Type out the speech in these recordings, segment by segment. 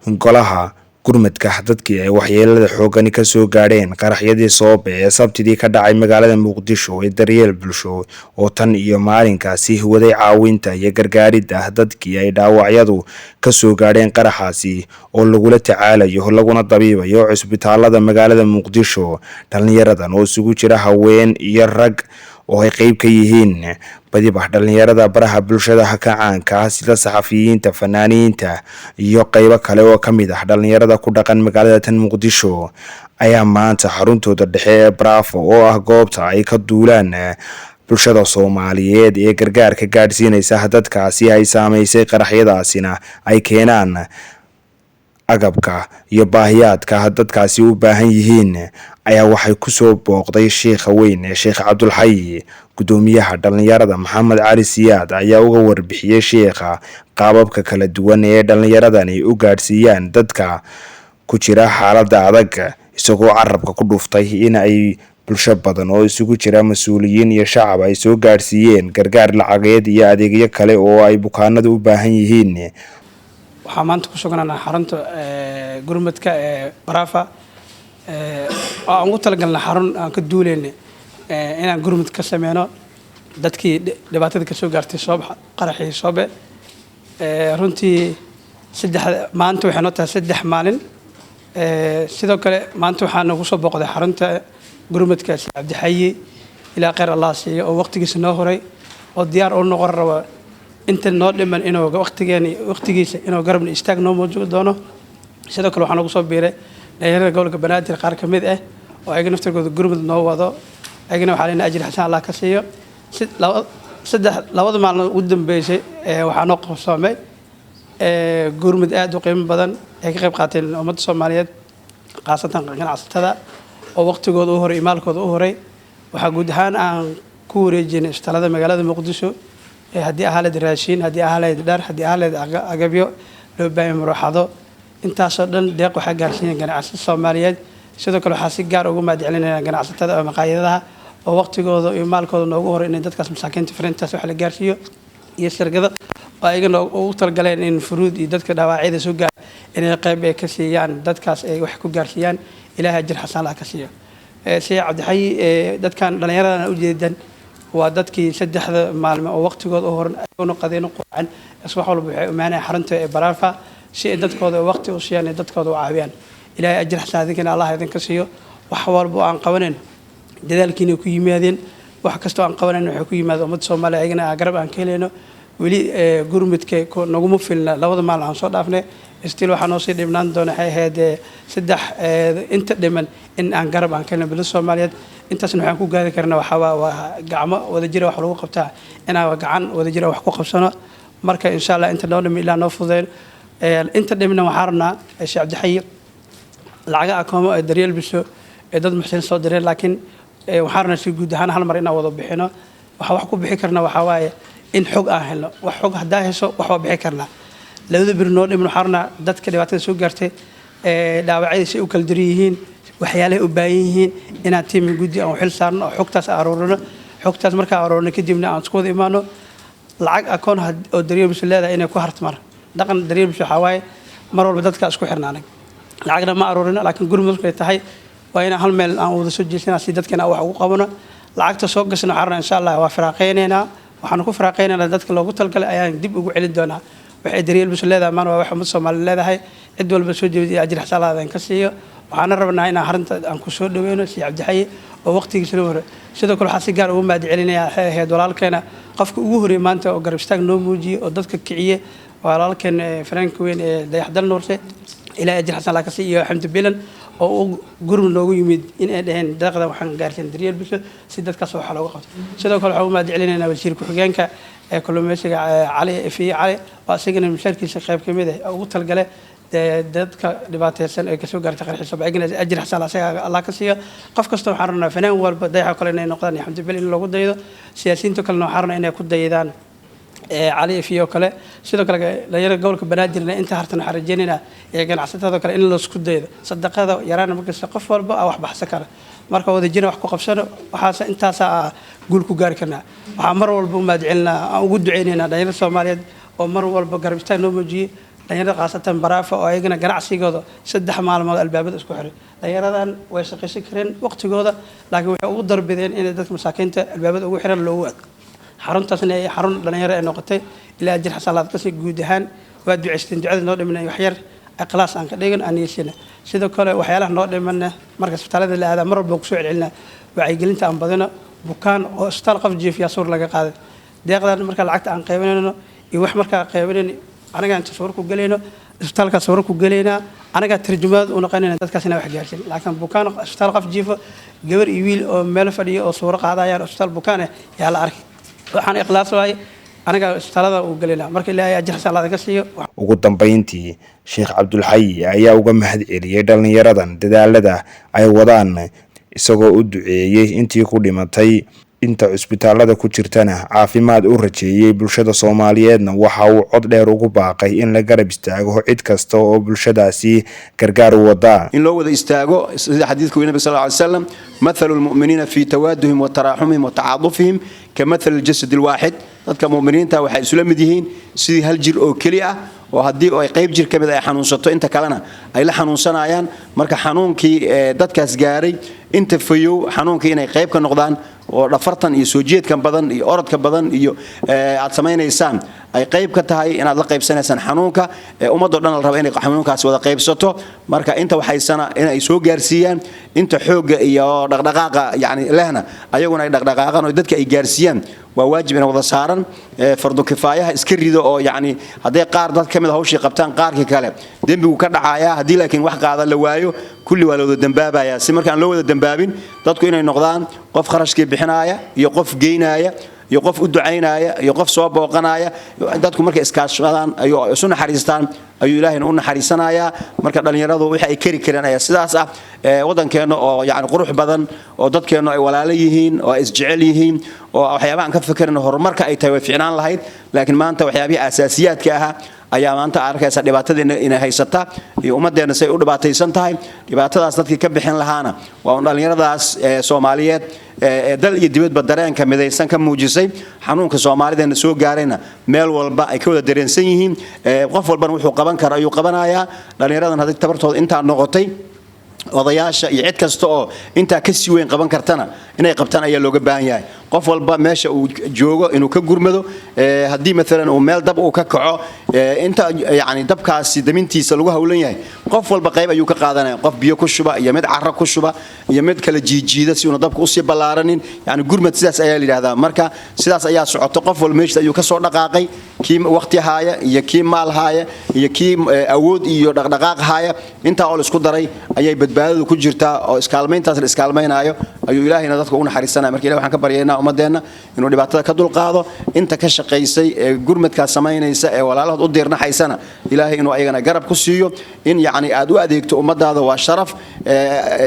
golaha gurmadka dadkii ay waxyeelada xoogani ka soo gaadheen qaraxyadii Soobe ee Sabtidii ka dhacay magaalada Muqdisho ee daryeel bulsho oo tan iyo maalinkaasi waday caawinta iyo gargaaridda dadkii ay dhaawacyadu ka soo gaadheen qaraxaasi oo lagula tacaalayo laguna dabiibayo cisbitaalada magaalada Muqdisho. Dhalinyaradan oo isugu jira haween iyo rag oo ay qayb ka yihiin badiba dhalinyarada baraha bulshada caanka ah sida saxafiyiinta, fanaaniinta iyo qaybo kale oo ka mid ah dhalinyarada ku dhaqan magaalada tan Muqdisho ayaa maanta xaruntooda dhexe ee Bravo oo ah goobta ay ka duulaan bulshada Soomaaliyeed ee gargaarka gaadhsiinaysa dadkaasi ay saameysay qaraxyadaasina ay keenaan agabka iyo baahiyaadka dadkaasi u baahan yihiin ayaa waxay ku soo booqday sheekha weyn ee Sheekh Cabdul Xay. Gudoomiyaha dhalinyarada Maxamed Cali Siyaad ayaa uga warbixiyay sheekha qaababka kala duwan ee dhalinyaradani u gaadhsiiyaan dadka ku jira xaaladda adag, isagoo carabka ku dhuftay in ay bulsho badan oo isugu jira mas'uuliyiin iyo shacab ay soo gaadhsiiyeen gargaar lacageed iyo adeegyo kale oo ay bukaanadu u baahan yihiin. waxaa maanta ku sugnaa xarunta gurmadka ee Bravo aan ugu talagalnay xarun aan ka duuleynay inaan gurmad ka sameeyno dadkii dhibaatada ka soo gaartay qaraxii Soobe. runtii maanta waxay noo tahay 3 maalin. sidoo kale maanta waxaan nagu soo booqday xarunta gurmadka Cabdi Xay ilaa khayr Allah siiyo oo waqtigiisa noo horay oo diyaar u noqon raba inta noo dhiman inuu waqtigiisa inuu garabna istaag noo muujiyo doono. sidoo kale waxaan ugu soo biiray dhalinyarada gobolka Banaadir qaar ka mid ah oo ayaga naftirkooda gurmad noo wado, ayagana waxaa leena ajir xasan Allah ka siiyo. labada maalin ugu dambeysay waxaa noo qabsoomay gurmad aad u qiimo badan ay ka qayb qaateen ummadda Soomaaliyeed qaasatan ganacsatada oo waqtigooda u horay maalkooda u horay. waxaa guud ahaan aan ku wareejinay isbitaalada magaalada Muqdisho haddii ahaleed raashin, haddii ahaleed dhar, haddii ahaleed agabyo loo baahan maraxado intaasoo dhan deeq waxaa gaarsiiyeen ganacsatada Soomaaliyeed. sidoo kale waxaa si gaar ugu mahadcelinayna ganacsatada ama maqaayadaha oo waqtigooda iyo maalkooda noogu horay inay dadkaas masaakiinta fariintaas wax la gaarsiiyo iyo shirkado oo ayagana ugu talgaleen in furuud iyo dadka dhaawacyada soo gaar inay qayb ay ka siiyaan dadkaas ay wax ku gaarsiiyaan. Ilaahay ajir xasan Allah ka siiyo. Sheekh Cabdi Xay dadkan dhalinyarada u jeedan waa dadkii 3 maalmo oo waqtigooda u horan ayagoo qadeen quraan wax walba waxay imaanay xarunta ee Bravo si dadkooda waqti u siiyaan dadkooda u caawiyaan. Ilaahay ajir xasan idinka Allah idinka siiyo. wax walba aan qabanin dadaalkiina ku yimaadeen, wax kasta aan qabanin waxa ku yimaado ummadda Soomaaliyeed ayagana garab aan ka heleyno. weli gurmadka naguma filna 2 maalin aan soo dhaafnay still waxaan oo sii dhibnaan doona hay'ad 3 inta dhiman in aan garab aan ka helno bulshada Soomaaliyeed. intaasna waxaan ku gaari karnaa waa gacmo wada jira wax lagu qabtaa inaan gacan wada jira wax ku qabsano. marka insha Allah inta noo dhimi ilaa noo fududeen inta dhimna waxaan rabnaa Sheekh Cabdi Xay lacaga akoomo ee daryeel bulsho ee dad muxsin soo direen, laakiin waxaan rabnaa si guud ahaan hal mar inaan wada bixino. wax ku bixi karna waxa waaye in xog aan helno. wax xog hadaa hesho wax waa bixi karnaa. labada bir noo dhimin waxaan rabnaa dadka dhibaatada soo gaartay dhaawacyada si u kala diran yihiin, waxyaalaha u baahan yihiin inaan tiim guddi aan xil saarno oo xogtaas aroorino. xogtaas marka aroorino kadibna aan isku wada imaano lacag akoon oo daryeel bulsho leedahay inay ku hartmar dhaqan daryeel bulsho waxa waaye mar walba dadka isku xirnaanay lacagna ma aroorino, laakiin gurmad markay tahay waa inaan hal meel aan wada soo jeesana si dadkana wax ugu qabano. lacagta soo gasna waxaan insha Allah waa firaaqeynayna. waxaan ku firaaqeynayna dadka loogu talgalay ayaan dib ugu celin doonaa. waxay daryeel bulsho leedahay maana wax umad Soomaaliyeed leedahay cid walba soo jeediyo ajir xasan Allah ka siiyo. waxaan rabnaa inaan xarunta aan ku soo dhaweeyno Sheekh Cabdi Xay oo waqtigiisa loo hore. sidoo kale waxaa si gaar ugu mahadcelinayaa hay'ad walaalkeena qofka ugu horeey maanta oo garab istaag noo muujiyay oo dadka kiciye walaalkeen Frank weyn ee Dayaxdal Nuurse. Ilaahay ajir xasan Allah ka siiyo xamdi bilan oo gurmad noogu yimid in ay dhaheen deeqda waxaan gaarsiin daryeel bulsho si dadkaas wax looga qabto. sidoo kale waxaan u mahadcelinaynaa wasiirka xigeenka ee kalluumaysiga Cali Cali oo asagana mushaarkiisa qayb ka mid ah ugu talgalay dadka dhibaataysan ee ka soo gaartay qaraxii Soobe. ajir xasan Allah ka siiyo. qof kasta waxaan rabnaa fanaan walba dayax kale inay noqdaan xamdi bilan in loogu daydo. siyaasiyiinta kalena waxaan rabnaa inay ku daydaan علي فيه وكله سيدو كله لا يرى قولك بنادر أنت هرتنا حرجيننا يعني عصت هذا كله إن الله سكوت ده صدق هذا يرانا ممكن سقف ولا أو واحد بحسكر مركب هذا جينا وحكوا قفشنا وحاس أنت سا قولكوا جاركنا وعمر والبوم ما دعينا وجود عيننا لا يرى سوماليد ومر والبقربستان نومجي dhalinyarada qaasatan baraafa oo ayagana ganacsigooda 3 maalmood albaabada isku xiray dhalinyaradan way shaqaysan kareen waqtigooda laakiin waxay ugu darbideen in dadka masaakiinta albaabada ugu xiran loo waad xaruntaasna ay xarun dhalinyaro ay noqotay ilaa jir xasalaad ka sii guud ahaan waa duceysteen ducada noo dhimanay wax yar aqlaas aan ka dhigan aan yeeshina sidoo kale waxyaalaha noo dhimanna marka isbitaalada la aado mar walba ku soo celcelina wacyigelinta aan badino bukaan oo isbitaal qof jiifiya suur laga qaaday deeqdan marka lacagta aan qeybanayno iyo wax marka qeybanayno anaga inta suur ku galayno isbitaalka suur ku galayna anaga tarjumaad u noqonayna dadkaasina wax gaarsiin laakiin bukaan isbitaal qof jiifo gabar iyo wiil oo meel fadhiyo oo suur qaadayaan isbitaal bukaan yaa la arkay waxaan ikhlaas waay anaga isbitaalada uu galayna marka ilaahay ajir xasalaad ka siiyo ugu dambeyntii Sheekh Abdul Hayy ayaa uga mahad celiyay dhalinyaradan dadaalada ay wadaan isagoo u duceeyay intii ku dhimatay inta isbitaalada ku jirtana caafimaad u rajeeyay bulshada Soomaaliyeedna waxa uu cod dheer ugu baaqay in la garab istaago cid kasta oo bulshadaasi gargaar u wada in loo wada istaago sida xadiiska Nabi sallallahu alayhi wasallam mathalul mu'minina fi tawaadduhim wa tarahumihim wa ta'adufihim kamathal al-jasad al-wahid dadka mu'miniinta waxay isla mid yihiin sidii hal jir oo kali ah oo hadii ay qayb jir kamid ay xanuunsato inta kalena ay la xanuunsanayaan marka xanuunkii dadkaas gaaray inta fayow xanuunkii inay qayb ka noqdaan oo dhafartan iyo soo jeedkan badan iyo orodka badan iyo aad sameeynaysan ay qayb ka tahay inaad la qaybsanaysan xanuunka ummadda dhan la rabo inay xanuunkaas wada qaybsato marka inta waxaysana in ay soo gaarsiiyaan inta xoog iyo dhaqdhaqaaqa yaani lehna ayaguna ay dhaqdhaqaaqan oo dadka ay gaarsiiyaan waa waajib in wada saaran fardu kifaayaha iska rido oo yaani haday qaar dad kamid hawshii qabtaan qaarkii kale dambigu ka dhacaya hadii laakiin wax qaada la waayo kulli waa loo dambaabaya si markaan loo wada dambaabin dadku inay noqdaan qof kharashkii bixinaya iyo qof geynaya iyo qof u ducaynaya iyo qof soo booqanaya dadku markay iskaashadaan ay isu naxariistaan ayuu Ilaahayna u naxariisanaya marka dhalinyaradu waxa ay kari kareen ayaa sidaas ah wadankeena oo yaani qurux badan oo dadkeena ay walaalo yihiin oo isjecel yihiin oo waxyaabaha ka fikirna horumarka ay tahay fiicnaan lahayd laakiin maanta waxyaabaha asaasiyaadka ah ayaa maanta arkaysa dhibaatadina inay haysata iyo ummadeena say u dhibaataysan tahay dhibaatadaas dadkii ka bixin lahaana waa dhalinyaradaas Soomaaliyeed dal iyo dibadba dareenka midaysan ka muujisay xanuunka Soomaaliyeedna soo gaarayna meel walba ay ka wada dareensan yihiin qof walba wuxuu qaban karo ayuu qabanayaa dhalinyaradan hadii tabartooda inta noqotay odayaasha iyo cid kasta oo inta ka sii weyn qaban kartana inay qabtaan ayaa looga baahan yahay qof walba meesha uu joogo inuu ka gurmado hadii mesela uu meel dab uu ka kaco inta yaani dabkaasi damintiisa lagu hawlan yahay qof walba qayb ayuu ka qaadanaya qof biyo ku shuba iyo mid carro ku shuba iyo mid kala jiijiida si uu dabka u sii ballaaranin yaani gurmad sidaas ayaa la yiraahdaa marka sidaas ayaa socoto qof walba meesha ayuu ka soo dhaqaaqay kii waqti haaya iyo kii maal haaya iyo kii awood iyo dhaqdhaqaaq haaya inta oo isku daray ayay badbaadadu ku jirtaa oo iskaalmeyntaas la iskaalmeynayo ayuu Ilaahayna dadka u naxariisanaa markii Ilaahay waxaan ka baryaynaa ummadeena inuu dhibaatada ka dulqaado inta ka shaqeysay gurmadka sameeynaysa ee walaalahood u diirnaxaysana Ilaahay inuu ayagana garab ku siiyo in yaani aad u adeegto ummadaada waa sharaf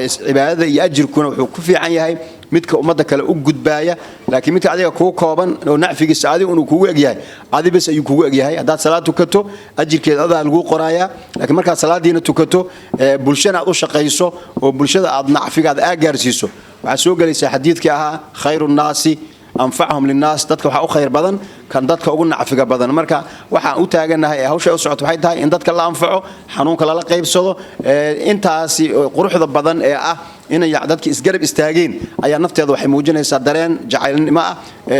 cibaadada iyo ajirkuna wuxuu ku fiican yahay midka ummadda kale u gudbaaya laakiin midka adiga ku kooban oo nacfigiisa adiga inuu kugu egyahay adiga bas ayuu kugu egyahay hadaad salaad tukato ajirkeeda adaa lagu qoraaya laakiin marka salaadiina tukato bulshada aad u shaqeyso oo bulshada aad nacfigaada gaarsiiso waxa soo galaysa xadiidkii ahaa khayrun naasi anfa'uhum linnaas dadka waxa u khayr badan kan dadka ugu nacfiga badan marka waxa u taaganahay hawsha u socoto waxay tahay in dadka la anfaco xanuunka la qaybsado intaasi quruxda badan ee ah inay dadka isgarab istaageen ayaa nafteeda waxay muujinaysaa dareen jacaylnimo ah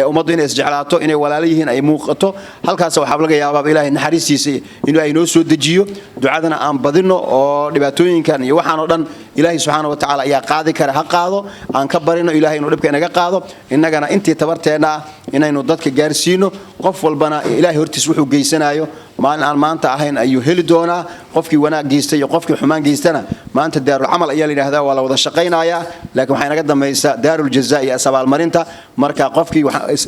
ummaddu inay isjeclaato inay walaalo yihiin ay muuqato halkaas waxa laga yaabaa Ilaahay naxariistiisa inuu ay noo soo dejiyo ducadana aan badino oo dhibaatooyinkan iyo waxaan oo dhan Ilaahay subhanahu wa ta'ala ayaa qaadi kara ha qaado aan ka barino Ilaahay inuu dhibka inaga qaado innagana intii tabarteena inaynu dadka gaarsiino qof walbana Ilaahay hortiis wuxuu geysanayo maalin aan maanta ahayn ayuu heli doonaa qofkii wanaag geystay iyo qofkii xumaan geystana maanta daarul amal ayaa la yiraahdaa waa la wada shaqeynaya laakiin waxay naga dambaysaa daarul jazaa iyo asabaal marinta marka qofkii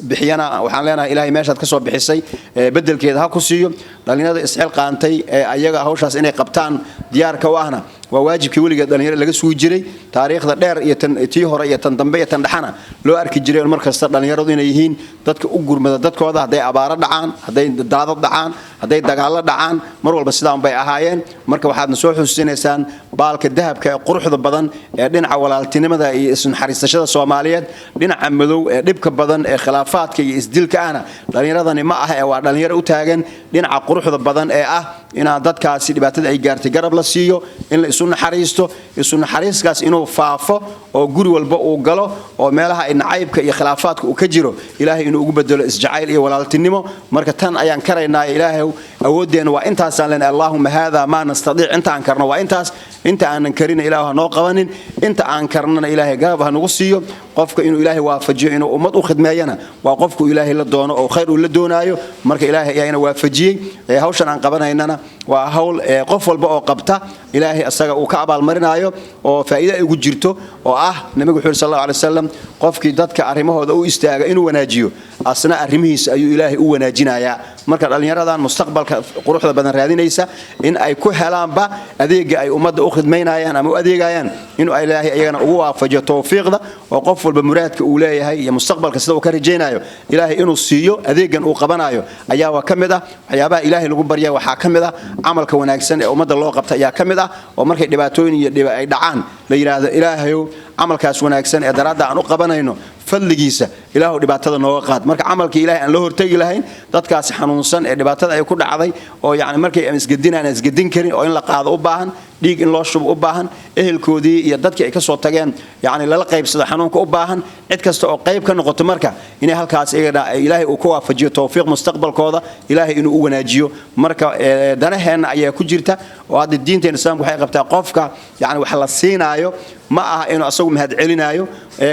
bixiyana waxaan leenahay Ilaahay meeshaad ka soo bixisay bedelkeeda ha ku siiyo dhalinyarada isxil qaantay ayaga hawshaas inay qabtaan diyaarka u ahna waa waajibkii weligeed dhalinyaro laga sugi jiray taariikhda dheer iyo tii hore iyo tan dambe iyo tan dhaxana loo arki jiray mar kasta dhalinyaradu inay yihiin dadka u gurmada dadkooda haday abaaro dhacaan haday daadad dhacaan haday dagaalo dhacaan mar walba sidaan bay ahaayeen marka waxaadna soo xusuusinaysaan baalka dahabka ee quruxda badan ee dhinaca walaaltinimada iyo isnaxariisashada Soomaaliyeed dhinaca madow ee dhibka badan ee khilaafaadka iyo isdilka ahna dhalinyaradani ma aha ee waa dhalinyaro u taagan dhinaca quruxda badan ee ah in dadkaasi dhibaatada ay gaartay garab la siiyo in la isu naxariiskaas inuu faafo oo guri walba uu galo oo meelaha ay nacaybka iyo khilaafaadka uu ka jiro ilaahay inuu ugu bedelo isjacayl iyo walaaltinimo marka tan ayaan karaynaa ilaahay awoodeena waa intaas aan leenahay Allahumma hada ma nastadiic inta aan karno waa intaas inta aan karin ilaahay noo qabanin inta aan karnana ilaahay garab ha nagu siiyo qofka inuu ilaahay waafajiyo inuu ummad u khidmeeyana waa qofku ilaahay la doono oo khayr uu la doonaayo marka ilaahay ayana waafajiyay hawshan aan qabanaynana waa hawl qof walba oo qabta ilaahay asaga uu ka abaal marinayo oo faa'iido ay ugu jirto oo ah nabiga sallallahu alayhi wasallam qofkii dadka arimahooda u istaaga inuu wanaajiyo asna arimihiisa ayuu ilaahay u wanaajinayaa marka dhalinyaradan mustaqbalka quruxda badan raadinaysa in ay ku helaanba adeega ay ummadda u khidmeynayaan ama u adeegayaan inuu ilaahay ayagana ugu waafajiyo tawfiiqda oo qof walba muraadka uu leeyahay iyo mustaqbalka sida uu ka rajaynayo ilaahay inuu siiyo adeegan uu qabanayo ayaa waa kamid ah waxyaabaha ilaahay lagu baryaa waxa kamid ah amalka wanaagsan ee ummadda loo qabta ayaa kamid ah oo markay dhibaatooyin iyo ay dhacaan la yiraahdo ilaahay amalkaas wanaagsan ee daraada aan u qabanayno fadligiisa ilaahu dhibaatada nooga qaad marka amalka ilaahay aan loo hortagi lahayn dadkaas xanuunsan ee dhibaatada ay ku dhacday oo yaani markay isgadinaan isgadin karin oo in la qaado u baahan dhiig in loo shubo u baahan ehelkoodii iyo dadkii ay ka soo tageen yaani lala qaybsado xanuunka u baahan cid kasta oo qayb ka noqoto marka inay halkaas ilaahay uu ku waafajiyo tawfiiq mustaqbalkooda ilaahay inuu u wanaajiyo marka danaheena ayaa ku jirta oo hadda diinteena islaamku waxay qabtaa qofka yaani wax la siinaayo ma aha inuu asagu mahad celinayo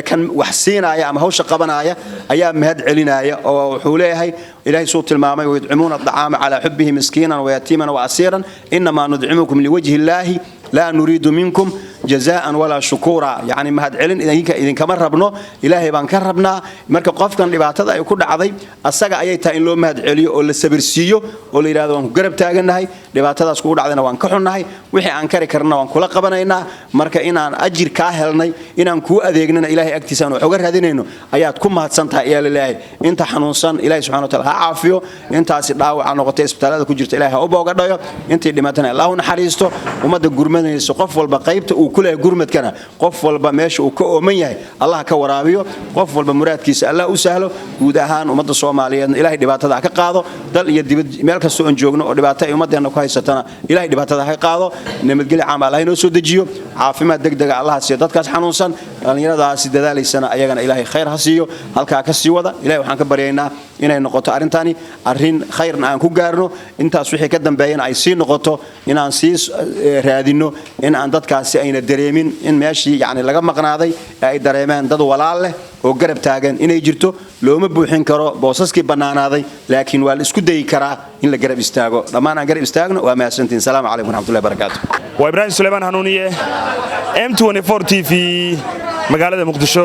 kan wax siinaya ama hawsha qabanaya ayaa mahad celinaya oo wuxuu leeyahay ilaahay soo tilmaamay wayudcimuna at'aama ala hubbihi miskiinan wa yatiiman wa asiiran inma nud'imukum liwajhi llahi لا نريد منكم جزاء ولا شكورا يعني مهد علن إذن كما ربنا إلهي بان كربنا مركا قفكا لبعتدا أي كل عضي السجع أيتها إن لو مهد علي أو السبرسيو أو اللي هذا وان قرب تاجنا هاي لبعتدا سكور عضنا وان كحنا هاي وحي عن كرنا وان كل قبنا إنا مركا إنا أجر كاهلنا إنا نكو أذيجنا إلهي اكتسان وحجر هذينه آيات كم هتسنتها إلى الله أنت حنوصان إلهي سبحانه وتعالى عافيه أنت أسدعو عن نقطة إسبتالات كجرت إلهي أو بوجدايا أنت اللي مثلا الله نحرسته ومد الجرمان qof walba qaybta uu ku leeyahay gurmadkana qof walba meesha uu ka ooman yahay Allah ka waraabiyo qof walba muraadkiisa Allah u sahlo guud ahaan ummadda Soomaaliyeed ilaahay dhibaatada ka qaado dal iyo dibad meel kasta oo joogno oo dhibaato ay ummadeena ku haysatana ilaahay dhibaatada ka qaado nabadgelyo caam Allah inoo soo dejiyo caafimaad degdeg Allah siiyo dadkaas xanuunsan dhalinyaradaas dadaalaysana ayagana ilaahay khayr ha siiyo halka ka sii wada ilaahay waxaan ka baryaynaa inay noqoto arintani arin khayrna aan ku gaarno intaas wixii ka dambeeyana ay sii noqoto inaan sii raadino in aan dadkaasi ayna dareemin in meeshii yaani laga maqnaaday ay dareemaan dad walaal leh oo garab taagan inay jirto looma buuxin karo boosaskii banaanaaday laakiin waa la isku dayi karaa in la garab istaago dhamaan aan garab istaagno waa mahadsantiin salaamu calaykum waraxmatullaahi wabarakaatuh waa Ibrahim Suleymaan Hanuuniye M24 TV magaalada Muqdisho